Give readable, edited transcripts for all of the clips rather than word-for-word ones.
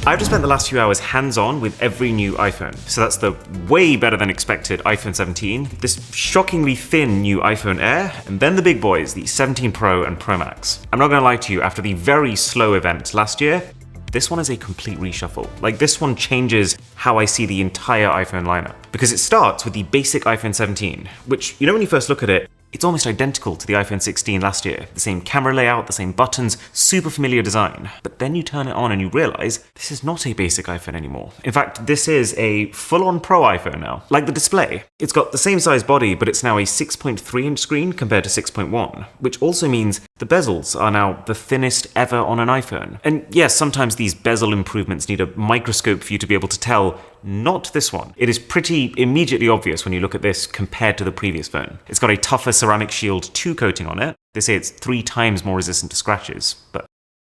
I've just spent the last few hours hands-on with every new iPhone. So that's the way better than expected iPhone 17, this shockingly thin new iPhone Air, and then the big boys, the 17 Pro and Pro Max. I'm not gonna lie to you, after the very slow event last year, this one is a complete reshuffle. Like, this one changes how I see the entire iPhone lineup. Because it starts with the basic iPhone 17, which, you know, when you first look at it, it's almost identical to the iPhone 16 last year. The same camera layout, the same buttons, super familiar design. But then you turn it on and you realize this is not a basic iPhone anymore. In fact, this is a full-on Pro iPhone now. Like the display, it's got the same size body, but it's now a 6.3-inch screen compared to 6.1, which also means the bezels are now the thinnest ever on an iPhone. And yes, sometimes these bezel improvements need a microscope for you to be able to tell. Not this one. It is pretty immediately obvious when you look at this compared to the previous phone. It's got a tougher ceramic shield 2 coating on it. They say it's 3 times more resistant to scratches, but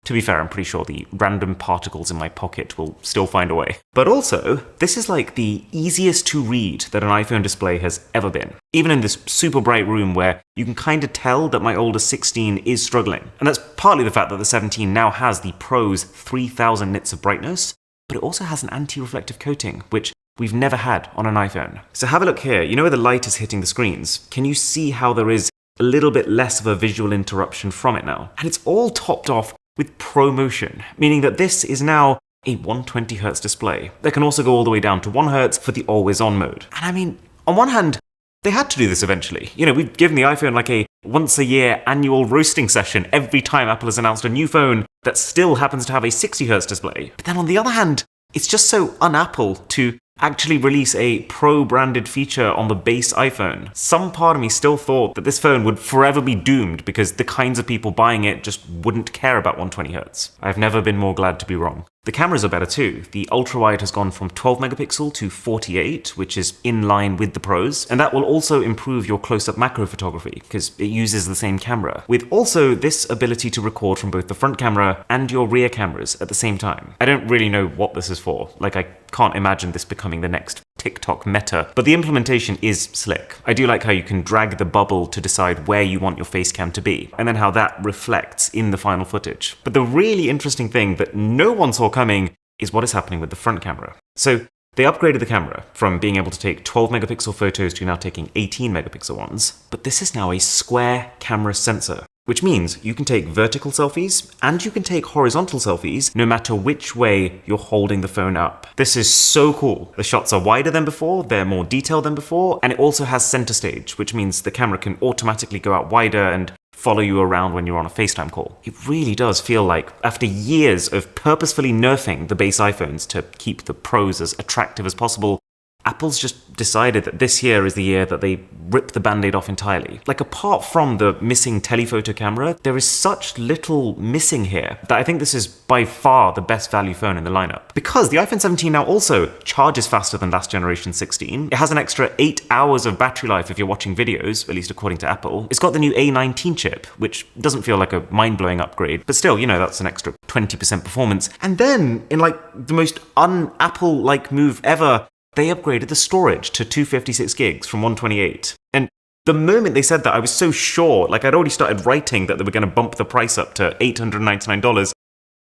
to be fair, I'm pretty sure the random particles in my pocket will still find a way. But also, this is like the easiest to read that an iPhone display has ever been. Even in this super bright room where you can kind of tell that my older 16 is struggling. And that's partly the fact that the 17 now has the Pro's 3000 nits of brightness, but it also has an anti-reflective coating, which we've never had on an iPhone. So have a look here. You know where the light is hitting the screens? Can you see how there is a little bit less of a visual interruption from it now? And it's all topped off with ProMotion, meaning that this is now a 120Hz display that can also go all the way down to 1Hz for the always-on mode. And I mean, on one hand, they had to do this eventually. You know, we've given the iPhone like a once-a-year annual roasting session every time Apple has announced a new phone that still happens to have a 60Hz display. But then on the other hand, it's just so un-Apple to actually release a Pro-branded feature on the base iPhone. Some part of me still thought that this phone would forever be doomed because the kinds of people buying it just wouldn't care about 120Hz. I've never been more glad to be wrong. The cameras are better too. The ultra-wide has gone from 12 megapixel to 48, which is in line with the Pros, and that will also improve your close-up macro photography because it uses the same camera, with also this ability to record from both the front camera and your rear cameras at the same time. I don't really know what this is for. Like, I can't imagine this becoming the next TikTok meta, but the implementation is slick. I do like how you can drag the bubble to decide where you want your face cam to be, and then how that reflects in the final footage. But the really interesting thing that no one saw coming is what is happening with the front camera. So they upgraded the camera from being able to take 12 megapixel photos to now taking 18 megapixel ones, but this is now a square camera sensor, which means you can take vertical selfies and you can take horizontal selfies no matter which way you're holding the phone up. This is so cool. The shots are wider than before, they're more detailed than before, and it also has center stage, which means the camera can automatically go out wider and follow you around when you're on a FaceTime call. It really does feel like, after years of purposefully nerfing the base iPhones to keep the Pros as attractive as possible, Apple's just decided that this year is the year that they rip the band-aid off entirely. Like, apart from the missing telephoto camera, there is such little missing here that I think this is by far the best value phone in the lineup. Because the iPhone 17 now also charges faster than last generation 16. It has an extra 8 hours of battery life if you're watching videos, at least according to Apple. It's got the new A19 chip, which doesn't feel like a mind-blowing upgrade, but still, you know, that's an extra 20% performance. And then, in like the most un-Apple-like move ever, they upgraded the storage to 256 gigs from 128. And the moment they said that, I was so sure, like I'd already started writing that they were going to bump the price up to $899,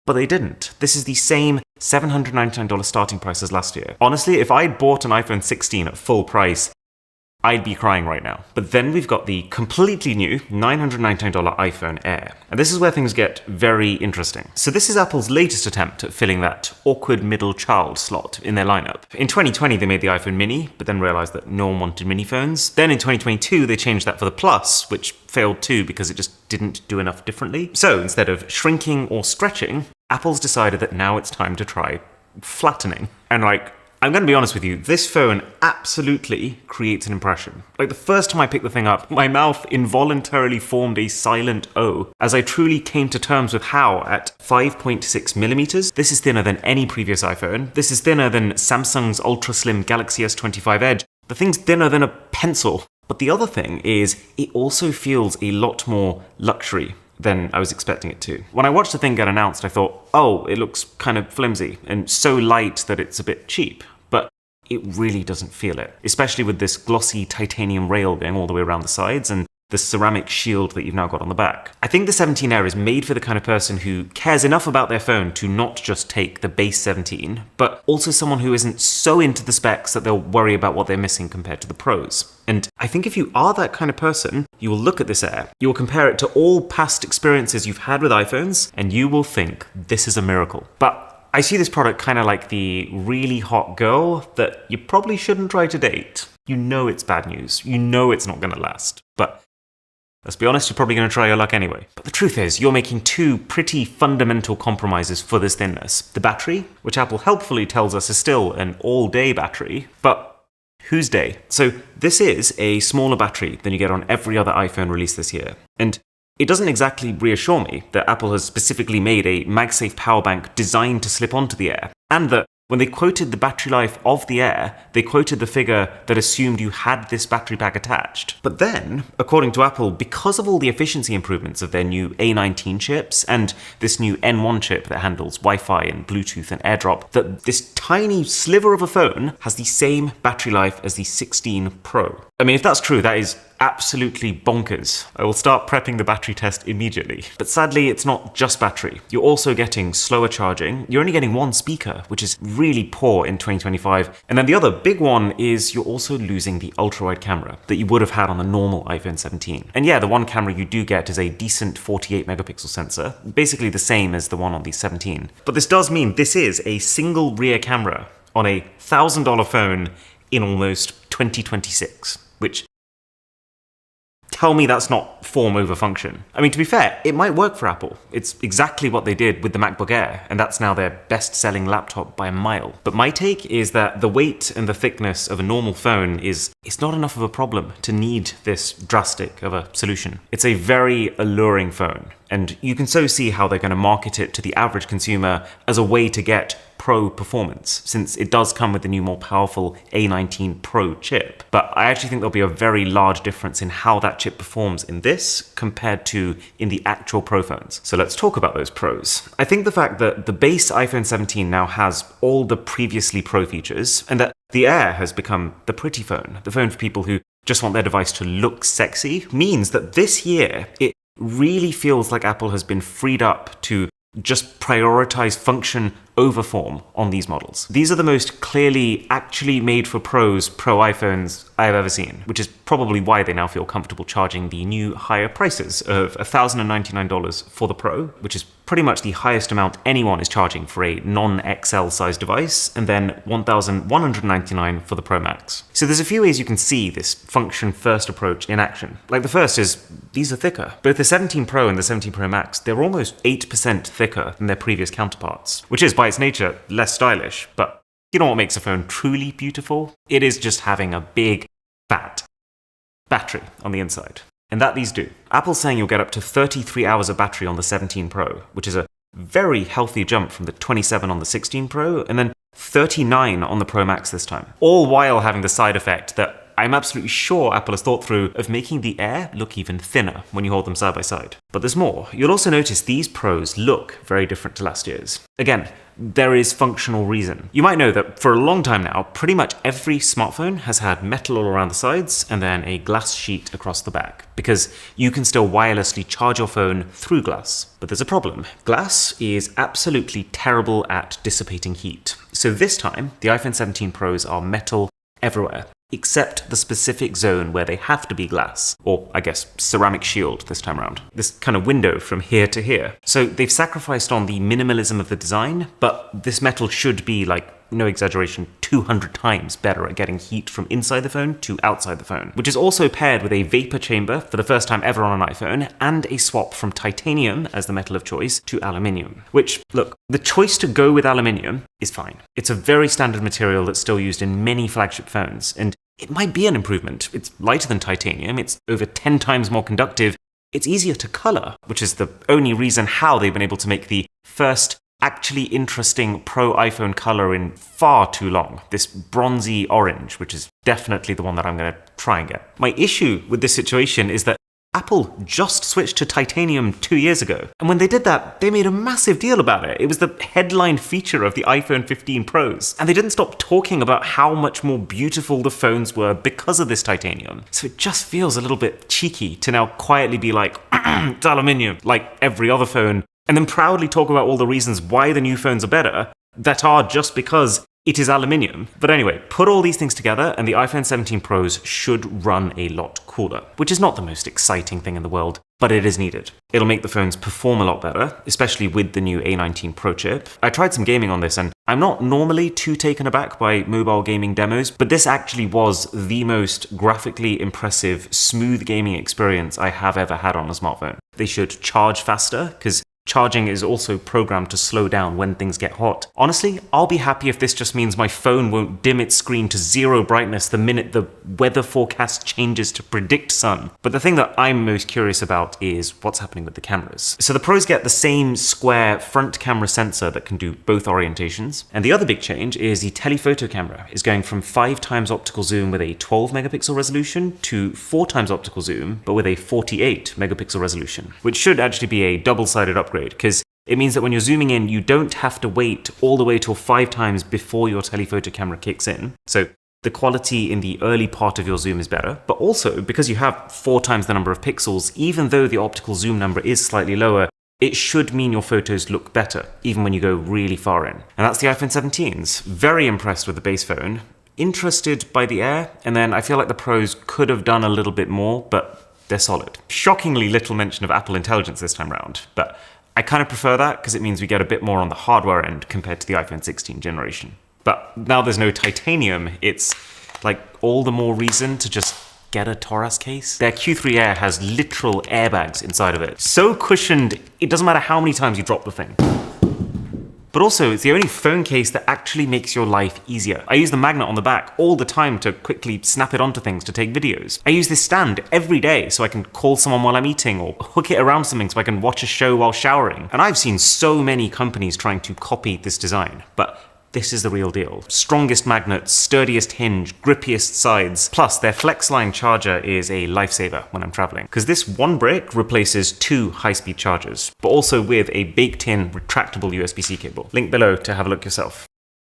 but they didn't. This is the same $799 starting price as last year. Honestly, if I'd bought an iPhone 16 at full price, I'd be crying right now. But then we've got the completely new $999 iPhone Air. And this is where things get very interesting. So this is Apple's latest attempt at filling that awkward middle child slot in their lineup. In 2020, they made the iPhone mini, but then realized that no one wanted mini phones. Then in 2022, they changed that for the Plus, which failed too because it just didn't do enough differently. So instead of shrinking or stretching, Apple's decided that now it's time to try flattening. And like, I'm going to be honest with you, this phone absolutely creates an impression. Like, the first time I picked the thing up, my mouth involuntarily formed a silent O as I truly came to terms with how, at 5.6 millimeters, this is thinner than any previous iPhone. This is thinner than Samsung's ultra-slim Galaxy S25 Edge. The thing's thinner than a pencil. But the other thing is, it also feels a lot more luxury than I was expecting it to. When I watched the thing get announced, I thought, oh, it looks kind of flimsy and so light that it's a bit cheap. But it really doesn't feel it, especially with this glossy titanium rail going all the way around the sides and the ceramic shield that you've now got on the back. I think the 17 Air is made for the kind of person who cares enough about their phone to not just take the base 17, but also someone who isn't so into the specs that they'll worry about what they're missing compared to the Pros. And I think if you are that kind of person, you will look at this Air, you will compare it to all past experiences you've had with iPhones, and you will think, this is a miracle. But I see this product kind of like the really hot girl that you probably shouldn't try to date. You know it's bad news. You know it's not going to last. But let's be honest, you're probably going to try your luck anyway. But the truth is, you're making two pretty fundamental compromises for this thinness. The battery, which Apple helpfully tells us is still an all-day battery, but whose day? So this is a smaller battery than you get on every other iPhone released this year. And it doesn't exactly reassure me that Apple has specifically made a MagSafe power bank designed to slip onto the Air, and that when they quoted the battery life of the Air, they quoted the figure that assumed you had this battery pack attached. But then, according to Apple, because of all the efficiency improvements of their new A19 chips and this new N1 chip that handles Wi-Fi and Bluetooth and AirDrop, that this tiny sliver of a phone has the same battery life as the 16 Pro. I mean, if that's true, that is absolutely bonkers. I will start prepping the battery test immediately. But sadly, it's not just battery. You're also getting slower charging. You're only getting one speaker, which is really poor in 2025. And then the other big one is you're also losing the ultra-wide camera that you would have had on the normal iPhone 17. And yeah, the one camera you do get is a decent 48 megapixel sensor, basically the same as the one on the 17. But this does mean this is a single rear camera on a $1,000 phone in almost 2026, which, tell me that's not form over function. I mean, to be fair, it might work for Apple. It's exactly what they did with the MacBook Air, and that's now their best-selling laptop by a mile. But my take is that the weight and the thickness of a normal phone is not enough of a problem to need this drastic of a solution. It's a very alluring phone, and you can so see how they're going to market it to the average consumer as a way to get Pro performance, since it does come with the new more powerful A19 Pro chip. But I actually think there'll be a very large difference in how that chip performs in this compared to in the actual Pro phones. So let's talk about those pros. I think the fact that the base iPhone 17 now has all the previously Pro features, and that the Air has become the pretty phone, the phone for people who just want their device to look sexy, means that this year it really feels like Apple has been freed up to just prioritize function over form on these models. These are the most clearly actually made for pros Pro iPhones I have ever seen, which is probably why they now feel comfortable charging the new higher prices of $1,099 for the Pro, which is pretty much the highest amount anyone is charging for a non-XL size device, and then $1,199 for the Pro Max. So there's a few ways you can see this function-first approach in action. Like the first is, these are thicker. Both the 17 Pro and the 17 Pro Max, they're almost 8% thicker than their previous counterparts, which is by its nature less stylish, but you know what makes a phone truly beautiful? It is just having a big, fat battery on the inside. And that these do. Apple's saying you'll get up to 33 hours of battery on the 17 Pro, which is a very healthy jump from the 27 on the 16 Pro, and then 39 on the Pro Max this time. All while having the side effect that I'm absolutely sure Apple has thought through of making the Air look even thinner when you hold them side by side. But there's more. You'll also notice these Pros look very different to last year's. Again, there is functional reason. You might know that for a long time now, pretty much every smartphone has had metal all around the sides and then a glass sheet across the back, because you can still wirelessly charge your phone through glass. But there's a problem. Glass is absolutely terrible at dissipating heat. So this time, the iPhone 17 Pros are metal everywhere, except the specific zone where they have to be glass, or I guess ceramic shield this time around. This kind of window from here to here. So they've sacrificed on the minimalism of the design, but this metal should be, like, no exaggeration, 200 times better at getting heat from inside the phone to outside the phone, which is also paired with a vapor chamber for the first time ever on an iPhone, and a swap from titanium as the metal of choice to aluminium. Which, look, the choice to go with aluminium is fine. It's a very standard material that's still used in many flagship phones, and it might be an improvement. It's lighter than titanium, it's over 10 times more conductive, it's easier to color, which is the only reason how they've been able to make the first actually interesting Pro iPhone color in far too long. This bronzy orange, which is definitely the one that I'm going to try and get. My issue with this situation is that Apple just switched to titanium 2 years ago. And when they did that, they made a massive deal about it. It was the headline feature of the iPhone 15 Pros. And they didn't stop talking about how much more beautiful the phones were because of this titanium. So it just feels a little bit cheeky to now quietly be like, it's aluminium, like every other phone, and then proudly talk about all the reasons why the new phones are better that are just because it is aluminium. But anyway, put all these things together and the iPhone 17 Pros should run a lot cooler, which is not the most exciting thing in the world, but it is needed. It'll make the phones perform a lot better, especially with the new A19 Pro chip. I tried some gaming on this and I'm not normally too taken aback by mobile gaming demos, but this actually was the most graphically impressive, smooth gaming experience I have ever had on a smartphone. They should charge faster, because charging is also programmed to slow down when things get hot. Honestly, I'll be happy if this just means my phone won't dim its screen to 0 brightness the minute the weather forecast changes to predict sun. But the thing that I'm most curious about is what's happening with the cameras. So the Pros get the same square front camera sensor that can do both orientations. And the other big change is the telephoto camera is going from 5 times optical zoom with a 12 megapixel resolution to 4 times optical zoom, but with a 48 megapixel resolution, which should actually be a double-sided upgrade, because it means that when you're zooming in, you don't have to wait all the way till 5 times before your telephoto camera kicks in. So the quality in the early part of your zoom is better, but also because you have 4 times the number of pixels, even though the optical zoom number is slightly lower, it should mean your photos look better, even when you go really far in. And that's the iPhone 17s. Very impressed with the base phone, interested by the Air, and then I feel like the Pros could have done a little bit more, but they're solid. Shockingly little mention of Apple Intelligence this time around, but I kind of prefer that because it means we get a bit more on the hardware end compared to the iPhone 16 generation. But now there's no titanium, it's like all the more reason to just get a Torras case. Their Q3 Air has literal airbags inside of it. So cushioned, it doesn't matter how many times you drop the thing. But also, it's the only phone case that actually makes your life easier. I use the magnet on the back all the time to quickly snap it onto things to take videos. I use this stand every day so I can call someone while I'm eating or hook it around something so I can watch a show while showering. And I've seen so many companies trying to copy this design, but this is the real deal. Strongest magnets, sturdiest hinge, grippiest sides. Plus, their FlexLine charger is a lifesaver when I'm traveling, because this one brick replaces 2 high-speed chargers, but also with a baked-in retractable USB-C cable. Link below to have a look yourself.